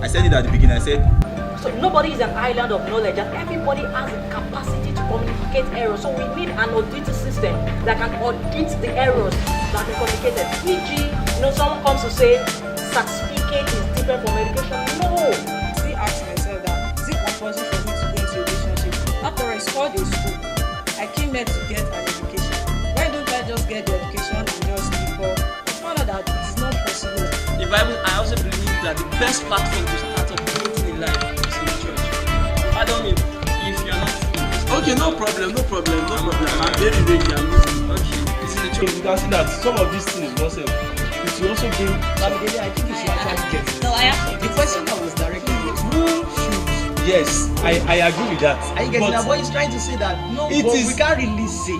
I said it at the beginning. I said, so nobody is an island of knowledge, and everybody has the capacity to communicate errors. So we need an audit system that can audit the errors that are communicated. E.g., someone comes to say certificate is different from education. No. Still ask myself that, is it compulsory for me to go into a relationship? After I scored a school, I came here to get an education. Why don't I just get the education and just leave? But I found out that it is not possible. The Bible, I also believe that the best platform to start up anything in life is in the church. Pardon me if you're not. Okay, no problem. I'm very ready. I'm listening. Okay, it's in the church. You can see that some of these things also, it will also bring. I think you should actually get it. No, I have The question that was directed was, who should? Yes, I agree with that. Are you getting that? But he's trying to say that no, It but is- we can't really say.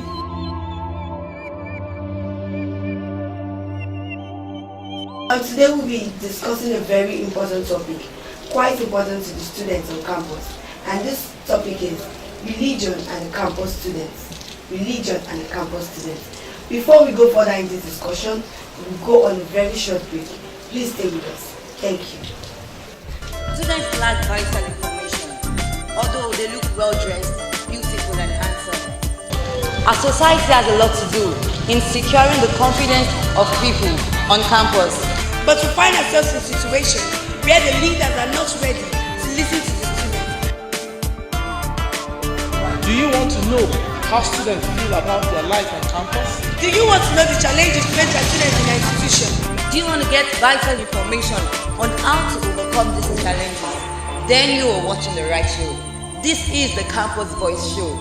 Today we'll be discussing a very important topic, quite important to the students on campus. And this topic is religion and the campus students. Religion and the campus students. Before we go further in this discussion, we'll go on a very short break. Please stay with us. Thank you. Students lack vital information, although they look well dressed, beautiful and handsome. Our society has a lot to do in securing the confidence of people on campus. But we find ourselves in a situation where the leaders are not ready to listen to the students. Do you want to know how students feel about their life on campus? Do you want to know the challenges faced by students in our institution? Do you want to get vital information on how to overcome these challenges? Then you are watching the right show. This is the Campus Voice Show.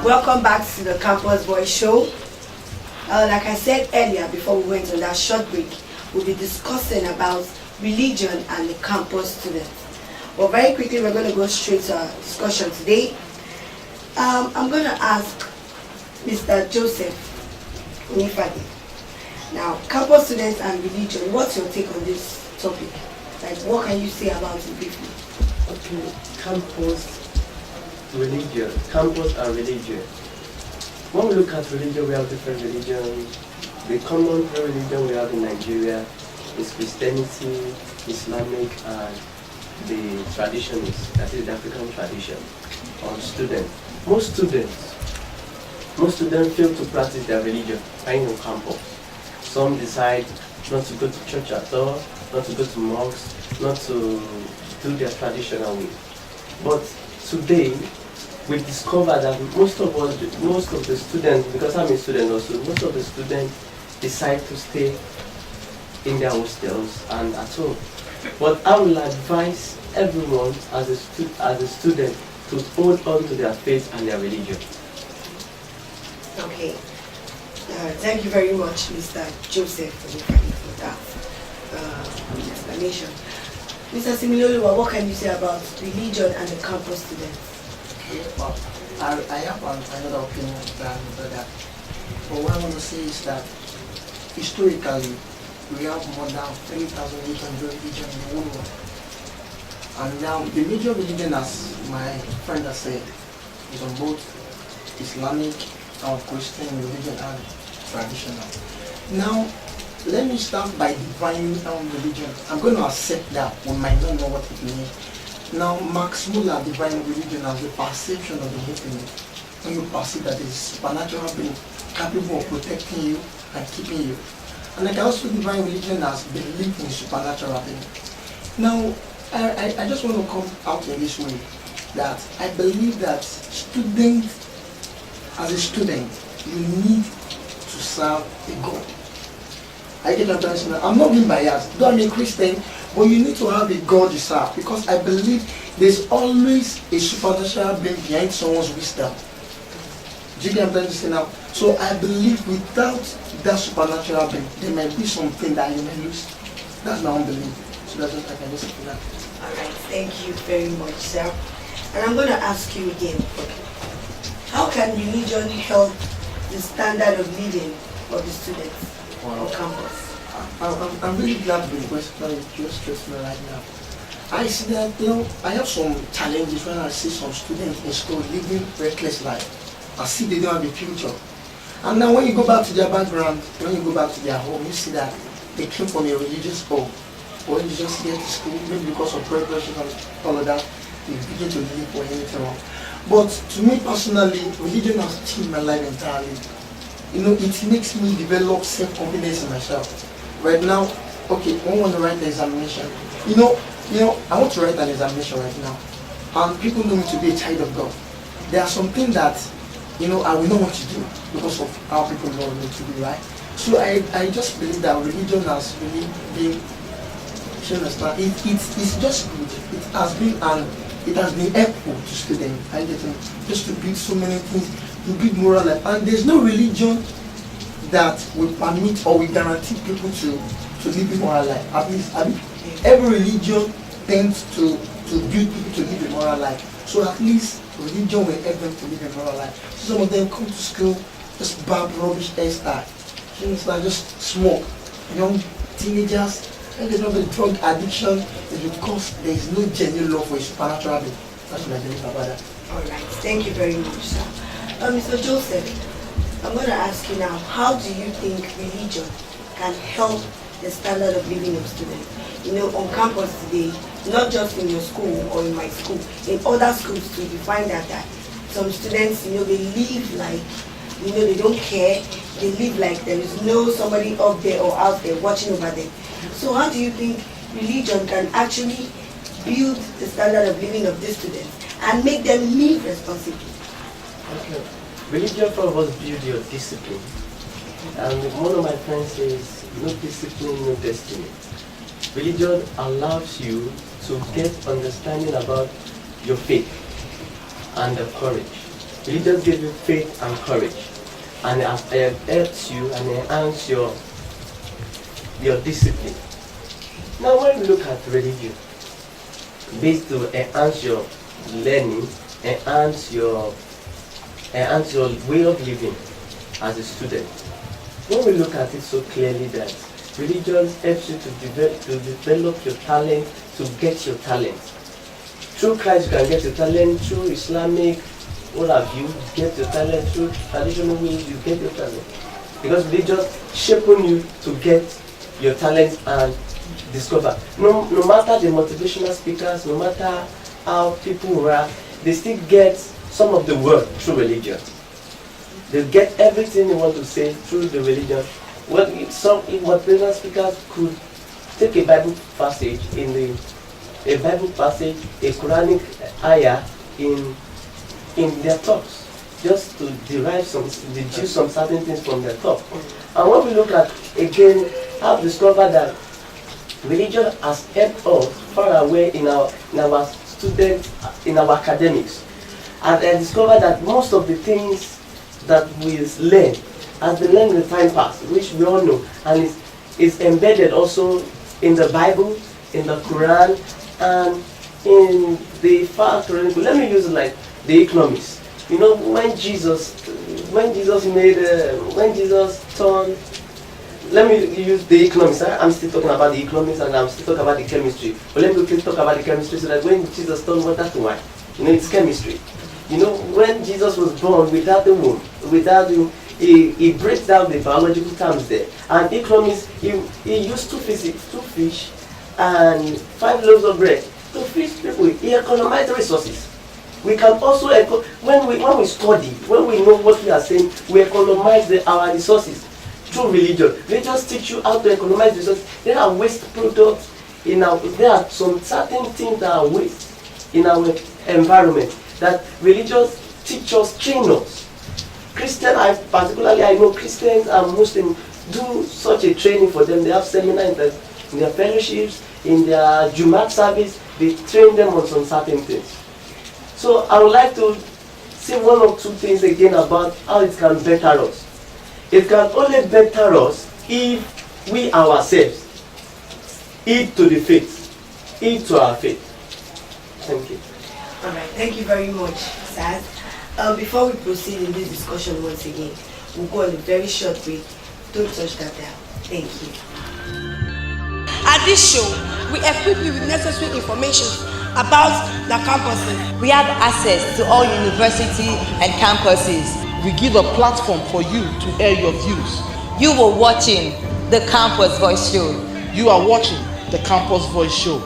Welcome back to the Campus Voice Show. Like I said earlier, before we went on that short break, we'll be discussing about religion and the campus students. But very quickly, we're going to go straight to our discussion today. I'm going to ask Mr. Joseph Unifade. Now, campus students and religion, what's your take on this topic? Like, what can you say about it briefly? Okay, campus and religion. When we look at religion, we have different religions. The common religion we have in Nigeria is Christianity, Islamic, and the traditionalists, that is the African tradition, or students. Most students fail to practice their religion right on campus. Some decide not to go to church at all, not to go to mosques, not to do their traditional way. But today, we discover that most of the students, because I'm a student also, most of the students decide to stay in their hostels and at home. But I will advise everyone as a student to hold on to their faith and their religion. Okay. Thank you very much, Mr. Joseph, for that explanation. Mr. Simioluwa, what can you say about religion and the campus students? Okay, well, I have another opinion than that. But what I want to say is that historically, we have more than 3,800 religions in the whole world. And now the major religion, as my friend has said, is on both Islamic and Christian religion and traditional. Now, let me start by defining religion. I'm going to accept that we might not know what it means. Now, Max Muller defined religion as the perception of the infinite. When you perceive that there is supernatural being capable of protecting you and keeping you. And I can also define religion as belief in supernatural being. Now, I just want to come out in this way, that I believe that as a student, you need to serve a God. I get what I'm saying. I'm not being biased, though I'm a Christian, but you need to have a God you serve, because I believe there's always a supernatural being behind someone's wisdom. Do you get what I'm saying now? So I believe without that supernatural being, there might be something that you may lose. That's my own belief. So that's what I can just say for that. Alright, thank you very much, sir. And I'm going to ask you again, how can religion help the standard of living of the students on campus? I'm really glad with the question that you just stressed me right now. I see that, I have some challenges when I see some students in school living reckless life. I see they don't have a future. And now when you go back to their background, when you go back to their home, you see that they came from a religious home. Or you just get to school, maybe because of peer pressure and all of that, you begin to live for anything wrong. But to me personally, religion has changed my life entirely. You know, it makes me develop self-confidence in myself. Right now, okay, I want to write the examination. You know, I want to write an examination right now. And people know me to be a child of God. There are some things that, you know, I will not want to do because of how people know me to be, right? So I just believe that religion has really been, you understand, it's just good. It has been helpful to students. I get it, just to build so many things, to build moral life. And there's no religion that will permit or will guarantee people to live a moral life. At least, every religion tends to build people to live a moral life. So at least religion will help them to live a moral life. So some of them come to school, just barb rubbish hairstyle. Things like just smoke. Young teenagers, and they don't have a drug addiction, is because there is no genuine love for a supernatural being. That's what I believe about that. Alright, thank you very much, sir. Mr. Joseph, I'm going to ask you now, how do you think religion can help the standard of living of students? You know, on campus today, not just in your school or in my school, in other schools too, you find that some students, you know, they live like, you know, they don't care. They live like there is no somebody up there or out there watching over them. So how do you think religion can actually build the standard of living of these students and make them live responsibly? Okay. Religion for us build your discipline. And one of my friends says, no discipline, no destiny. Religion allows you to get understanding about your faith and the courage. Religion gives you faith and courage. And it helps you and enhances your discipline. Now when we look at religion, based to enhance your learning, enhance your way of living as a student. When we look at it so clearly that religion helps you to develop your talent, to get your talent. Through Christ you can get your talent, through Islamic, what have you, get your talent, through traditional ways you get your talent. Because religion shaping you to get your talent and discover. No matter the motivational speakers, no matter how people were, they still get some of the word through religion. They get everything they want to say through the religion. Well, some motivational speakers could take a Bible passage a Quranic ayah in their talks, just to deduce some certain things from their talk. And when we look at again, I've discovered that religion has helped us far away in our students, in our academics. And I discovered that most of the things that we learn has been learned in the time past, which we all know, and is embedded also in the Bible, in the Quran, and in the fact. Let me use it like the economics. You know, when Jesus turned. Let me use the economics. I'm still talking about the economics and I'm still talking about the chemistry. But let me quickly talk about the chemistry so that when Jesus turned water to wine, you know, it's chemistry. You know, when Jesus was born without the womb, he breaks down the biological terms there. And economics, he used two fish and 5 loaves of bread to feed people. He economized resources. We can also, when we study, when we know what we are saying, we economize our resources. Through religion, they just teach you how to economize resources. There are waste products there are some certain things that are waste in our environment that religion teach us, train us. I know Christians and Muslims do such a training for them. They have seminars in their fellowships, in their Jumat service. They train them on some certain things. So I would like to say one or two things again about how it can better us. It can only better us if we ourselves heed to the faith, heed to our faith. Thank you. All right, thank you very much, Saz. Before we proceed in this discussion once again, we'll go on a very short break. Don't touch that down. Thank you. At this show, we equip you with necessary information about the campuses. We have access to all university and campuses. We give a platform for you to air your views. You were watching the Campus Voice Show. You are watching the Campus Voice Show.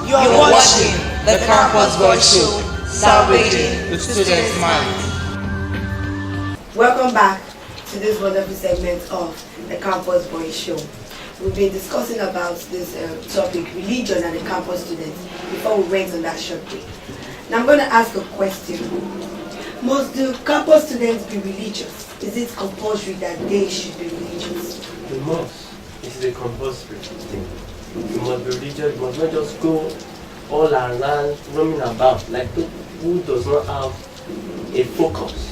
You are watching the Campus Voice Show, salvaging the student's mind. Welcome back to this wonderful segment of the Campus Voice Show. We've been discussing about this topic, religion and the campus students, before we went on that short break. Now I'm going to ask a question. Must the campus students be religious? Is it compulsory that they should be religious? You must. It's a compulsory thing. You must be religious. You must not just go all around roaming about like who does not have a focus.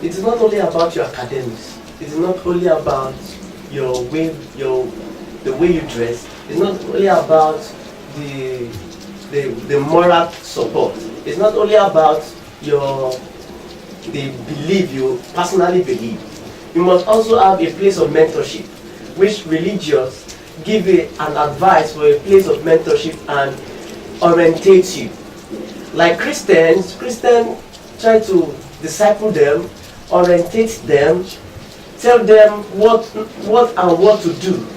It is not only about your academics. It is not only about your way, the way you dress. It's not only about the moral support. It's not only about the belief you personally believe. You must also have a place of mentorship, which religious give you an advice for a place of mentorship and orientate you. Like Christians try to disciple them, orientate them, tell them what to do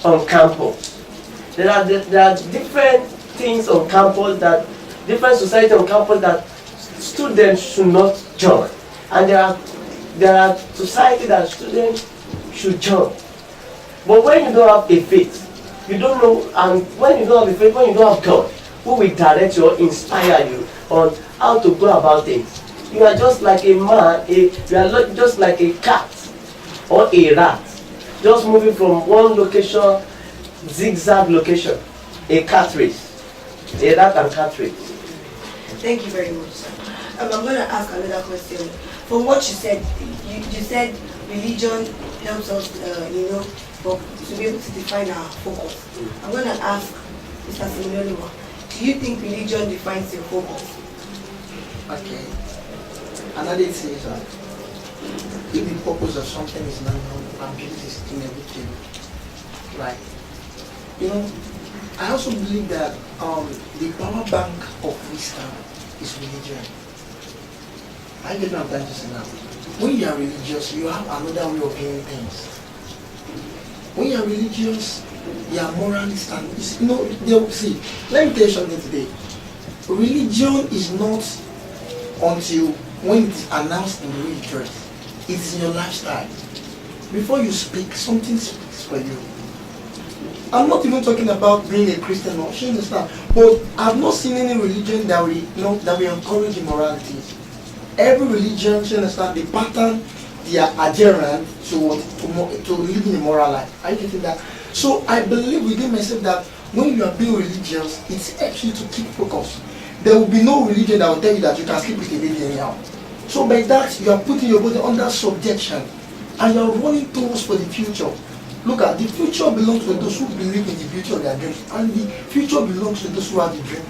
on campus. There are different things on campus, different society on campus that students should not join, and there are society that students should join. But when you don't have a faith, you don't know, and when you don't have a faith, when you don't have God, who will direct you or inspire you on how to go about things, you are just like a man, you are just like a cat or a rat, just moving from one location, zigzag location, a cat race, a rat and cat race. Thank you very much, sir. I'm going to ask another question. From what you said, you said religion helps us, to be able to define our focus. I'm going to ask Mr. Simioluwa, do you think religion defines your focus? Okay. Another thing is that if the purpose of something is not known, ambiguity is inevitable. Right? I also believe that the power bank of wisdom is religion. I get what I'm trying to say now. When you are religious, you have another way of hearing things. When you are religious, you are moralist and see. Let me tell you something today. Religion is not until when it is announced in the way you dress. It is in your lifestyle. Before you speak, something speaks for you. I'm not even talking about being a Christian or you understand, but I've not seen any religion that we encourage immorality. Every religion, you understand, the pattern they are adherent to live in a moral life. Are you getting that? So I believe within myself that when you are being religious, it's actually to keep focus. There will be no religion that will tell you that you can sleep with a lady anyhow. So by that, you are putting your body under subjection and you are running towards for the future. Look at the future belongs to those who believe in the beauty of their dreams, and the future belongs to those who have the dream.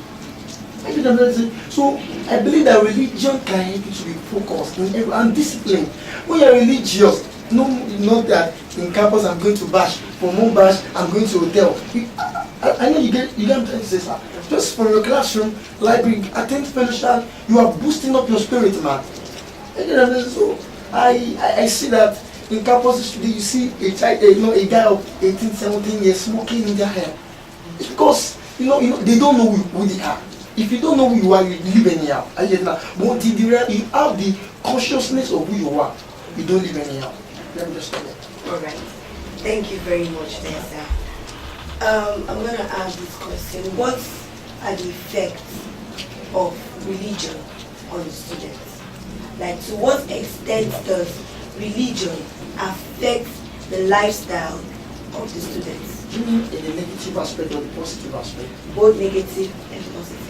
So I believe that religion can help you to be focused and disciplined. When you are religious, not that in campus I'm going to bash, from one bash I'm going to hotel. I know you get what I'm trying to say, sir. Just from your classroom, library, attend fellowship, you are boosting up your spirit, man. So I see that in campuses today, you see a child, a guy of 18, 17 years smoking in their hair. It's because they don't know who they are. If you don't know who you are, you live anyhow. But you have the consciousness of who you are, you don't live anyhow. Let me just stop there. All right. Thank you very much, there, sir. I'm going to ask this question. What are the effects of religion on the students? Like, to what extent does religion affect the lifestyle of the students? In the negative aspect or the positive aspect? Both negative and positive.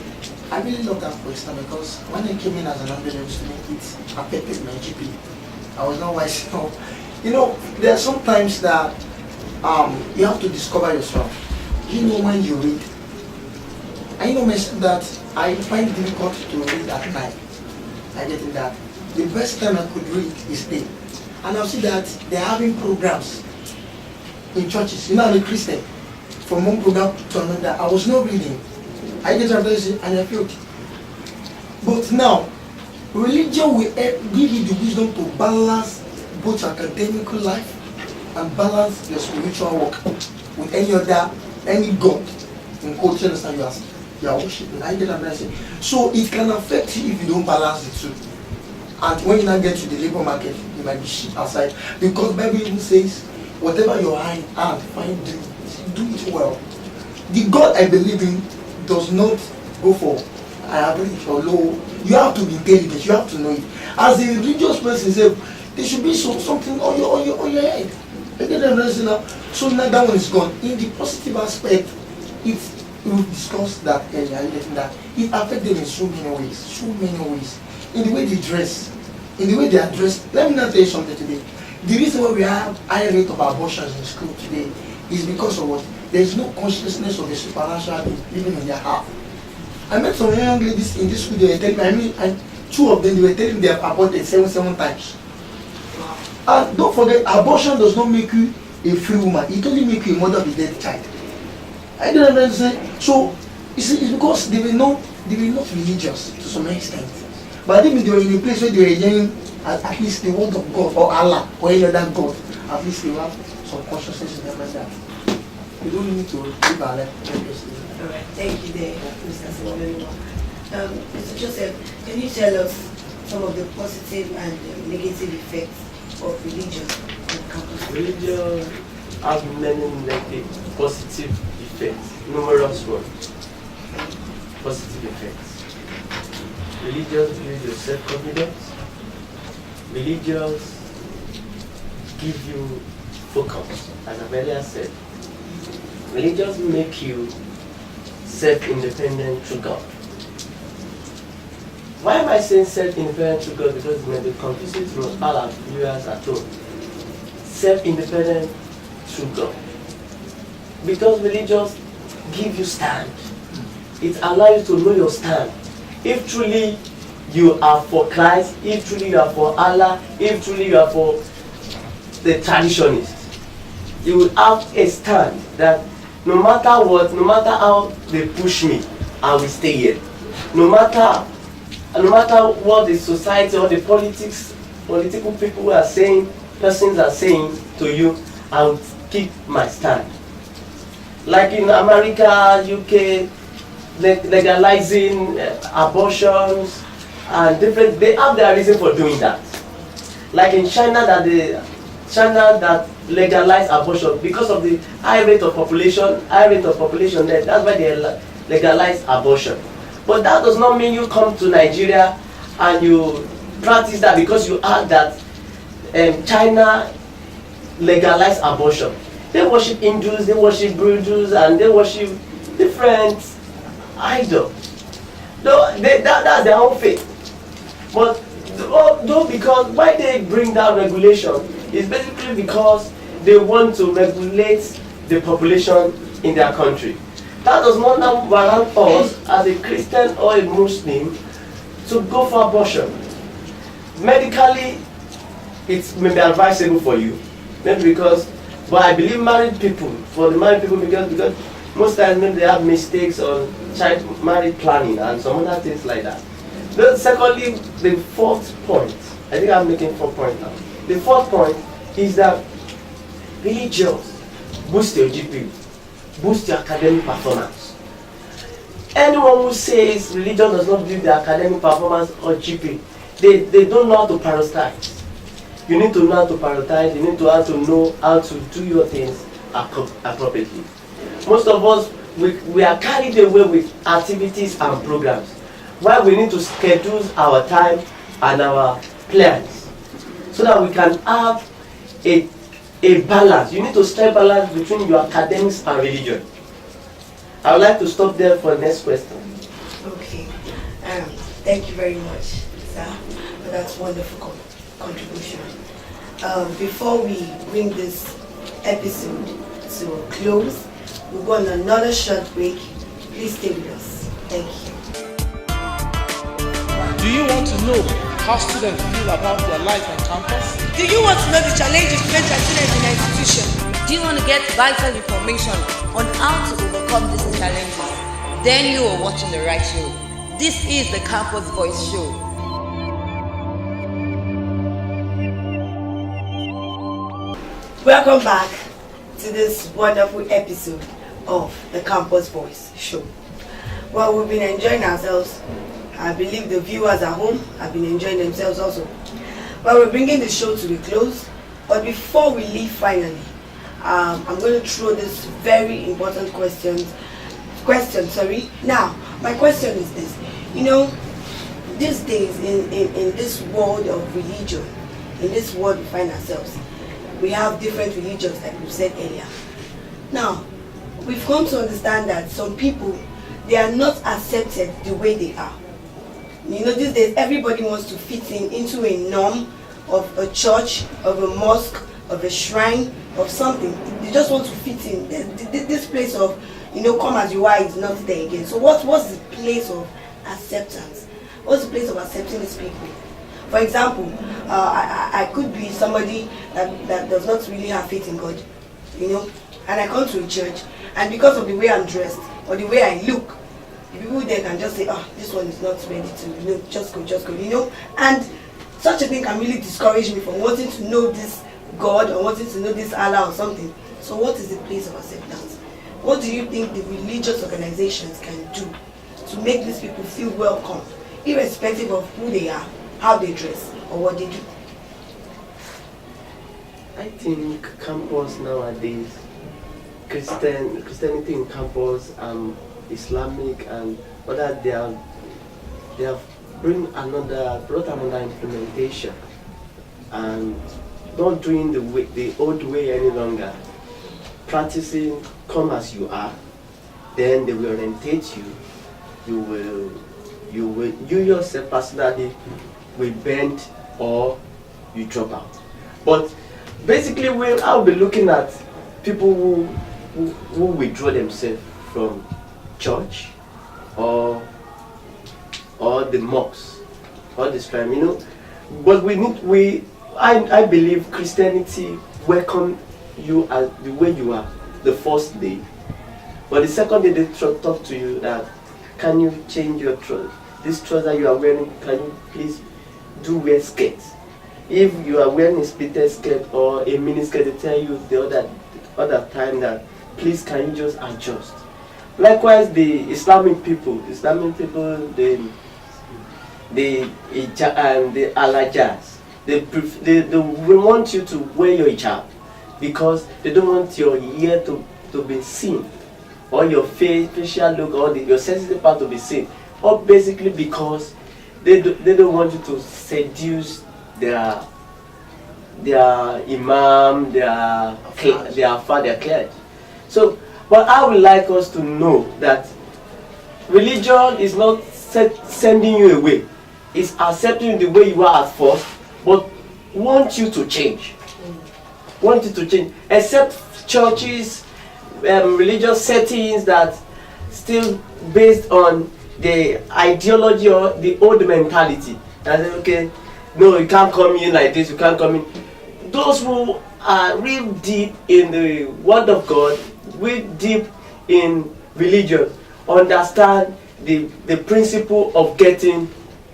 I really love that question because when I came in as an undergraduate student, it affected my GP. I was not wise enough. There are some times that you have to discover yourself. When you read. I know myself that I find it difficult to read at night. I get that. The best time I could read is day. And I'll see that they're having programs in churches. I'm a Christian. From one program to another, I was not reading. I get up there and I feel. But now, Religion will give you the wisdom to balance both academic life and balance your spiritual work with any God in culture that you are worshiping. I get what I'm saying. So it can affect you if you don't balance the two. And when you now get to the labor market, you might be shit outside. Because the Bible even says, whatever your hand find, do it well. The God I believe in does not go for average or low. You have to be intelligent, you have to know it. As a religious person, there should be something on your head. So now that one is gone. In the positive aspect, we discussed that earlier, that it affects them in so many ways. In the way they dress, in the way they are dressed. Let me not tell you something today. The reason why we have high rate of abortions in school today is because of what? There is no consciousness of the supernatural living in their heart. I met some young ladies in this school, they were telling me, and two of them, they were telling me they have aborted seven times. And don't forget, abortion does not make you a free woman. It only makes you a mother of a dead child. I don't understand. So, it's because they were not religious to some extent. But I think they were in a place where they were hearing at least the word of God or Allah or any other God. At least they have some consciousness in their mind that you don't need to live our life. Alright, thank you there, Mr. Simioluwa. Mr. Joseph, can you tell us some of the positive and negative effects of religion on campus? Religion has many negative, positive effects, numerous ones. Positive effects. Religion gives you self-confidence. Religion give you focus, as I've earlier said. Religion make you self-independent to God. Why am I saying self-independent to God? Because it may be confusing to all our viewers at home. Self-independent to God. Because religion give you stand. It allows you to know your stand. If truly you are for Christ, if truly you are for Allah, if truly you are for the traditionalists, you will have a stand that no matter what, no matter how they push me, I will stay here. No matter what the society or the political people are saying, persons are saying to you, I will keep my stand. Like in America, UK, legalizing abortions and different, they have their reason for doing that. Like in China that legalized abortion because of the high rate of population there. That's why they legalize abortion. But that does not mean you come to Nigeria and you practice that because you heard that China legalized abortion. They worship Hindus, they worship Buddhists, and they worship different idols. That's their own faith. But though because why they bring that regulation is basically because they want to regulate the population in their country. That does not now warrant us as a Christian or a Muslim to go for abortion. Medically, it may be advisable for you, maybe because, but I believe married people, because most times maybe they have mistakes on child marriage planning and some other things like that. Then secondly, the fourth point, I think I'm making 4 points now. The fourth point is that religion boosts your GP, boosts your academic performance. Anyone who says religion does not build the academic performance or GP, they don't know how to prioritize. You need to know how to prioritize, you need to know how to do your things appropriately. Most of us, we are carried away with activities and programs, while we need to schedule our time and our plans so that we can have a balance. You need to strike balance between your academics and religion. I would like to stop there for the next question. Okay. Thank you very much, sir, for that wonderful contribution. Before we bring this episode to a close, we'll go on another short break. Please stay with us. Thank you. Do you want to know how students feel about their life on campus? Do you want to know the challenges faced by students in our institution? Do you want to get vital information on how to overcome these challenges? Then you are watching the right show. This is the Campus Voice Show. Welcome back to this wonderful episode of the Campus Voice Show. Well, we've been enjoying ourselves. I believe the viewers at home have been enjoying themselves also. Well, we're bringing the show to a close, but before we leave finally, I'm going to throw this very important question. Now, my question is this. You know, these days in this world of religion, in this world we find ourselves, we have different religions like we said earlier. Now, we've come to understand that some people, they are not accepted the way they are. You know, these days everybody wants to fit into a norm of a church, of a mosque, of a shrine, of something. They just want to fit in. This place of, you know, come as you are is not there again. So what's the place of acceptance? What's the place of accepting these people? For example, I could be somebody that does not really have faith in God, you know, and I come to a church, and because of the way I'm dressed or the way I look, the people there can just say, oh, this one is not ready to, you know, just go, you know, and such a thing can really discourage me from wanting to know this God or wanting to know this Allah or something. So what is the place of acceptance? What do you think the religious organizations can do to make these people feel welcome, irrespective of who they are, how they dress, or what they do? I think campus nowadays, Christianity in campus, Islamic and other, they have brought another implementation and not doing the old way any longer. Practicing come as you are, then they will orientate you. You yourself personally will bend or you drop out. But basically, I'll be looking at people who withdraw themselves from church or the mosques or the shrine, you know. But I believe Christianity welcome you as the way you are the first day, but the second day they talk to you that, can you change your this trouser you are wearing, can you please wear skirts? If you are wearing a splitted skirt or a mini skirt, they tell you the other time that, please can you just adjust. Likewise, the Islamic people, the Alajas, they want you to wear your hijab because they don't want your ear to be seen, or your facial look, or your sensitive part to be seen, or basically because they don't want you to seduce their imam, their clergy. So, but I would like us to know that religion is not sending you away. It's accepting you the way you are at first, but want you to change. Want you to change. Except churches, religious settings that still based on the ideology or the old mentality. And say, okay, no, you can't come in like this, you can't come in. Those who are real deep in the Word of God, real deep in religion, understand the principle of getting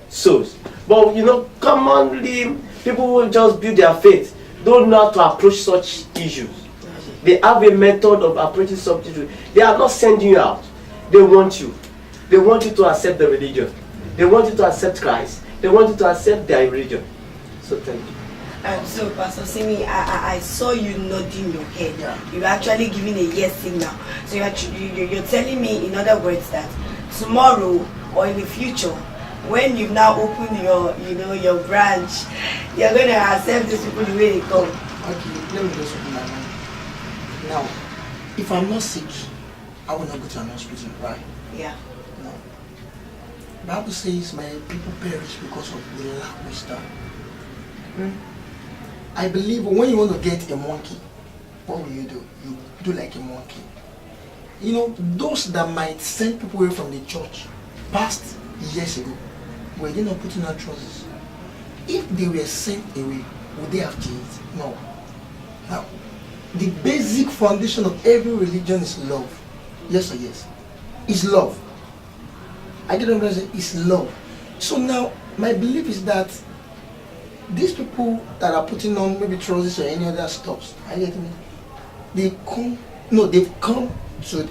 souls. But you know, commonly people will just build their faith, don't know how to approach such issues. They have a method of approaching such issues. They are not sending you out. They want you. They want you to accept the religion. They want you to accept Christ. They want you to accept their religion. So thank you. So Pastor Simi, I saw you nodding your head. Yeah. You're actually giving a yes signal. So you're telling me, in other words, that tomorrow or in the future, when you've now opened your branch, you're going to accept these people the way they come. Okay, let me just open my mind. Now, if I'm not sick, I will not go to an hospital, right? Yeah. No. Bible says my people perish because of the lack of wisdom. I believe when you want to get a monkey, what will you do? You do like a monkey. You know, those that might send people away from the church past years ago, were they not putting on trousers? If they were sent away, would they have changed? No. Now, the basic foundation of every religion is love. Yes or yes? It's love. I didn't realize it's love. So now, my belief is that these people that are putting on maybe trousers or any other stuff, are you getting me? They've come to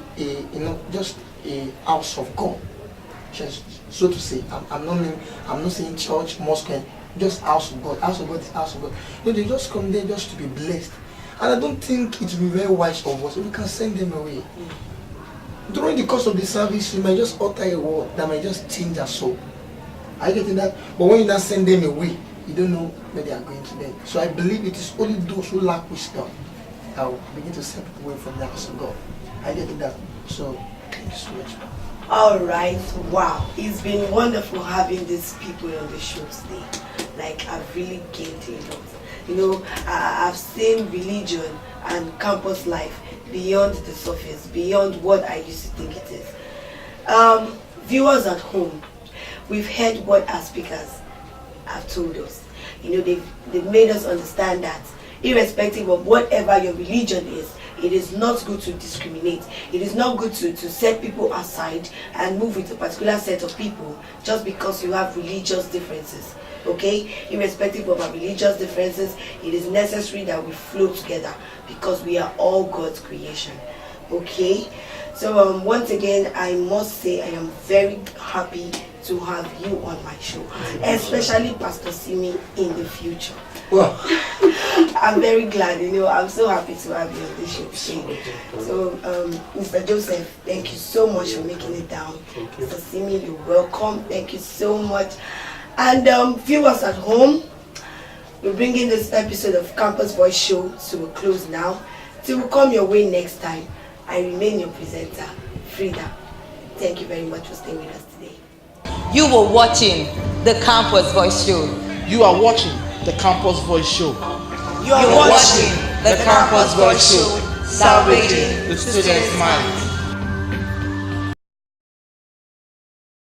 just a house of God, just so to say. I'm not saying church, mosque, just house of God. House of God is house of God. They just come there just to be blessed, and I don't think it will be very wise of us if we can send them away. During the course of the service, you might just utter a word that might just change their soul. Are you getting that? But when you not send them away, you don't know where they are going to be. So I believe it is only those who lack wisdom that will begin to send people away from the house of God. Are you getting that? So thank you so much. Alright, wow. It's been wonderful having these people on the show today. Like, I've really gained a lot. I've seen religion and campus life beyond the surface, beyond what I used to think it is. Viewers at home, we've heard what our speakers have told us. They've made us understand that irrespective of whatever your religion is, it is not good to discriminate. It is not good to set people aside and move with a particular set of people just because you have religious differences. Okay? Irrespective of our religious differences, it is necessary that we flow together because we are all God's creation. Okay? So once again, I must say I am very happy to have you on my show, especially Pastor Simi in the future. Well, I'm very glad, I'm so happy to have you on this show today. So, Mr. Joseph, thank you so much for making it down. Mr. Simi, you're welcome. Thank you so much. And viewers at home, we're bringing this episode of Campus Voice Show to a close now. Till we come your way next time, I remain your presenter, Freida. Thank you very much for staying with us today. You were watching the Campus Voice Show. You are watching the Campus Voice Show. You are watching the Campus Voice Show, salvaging the student's mind.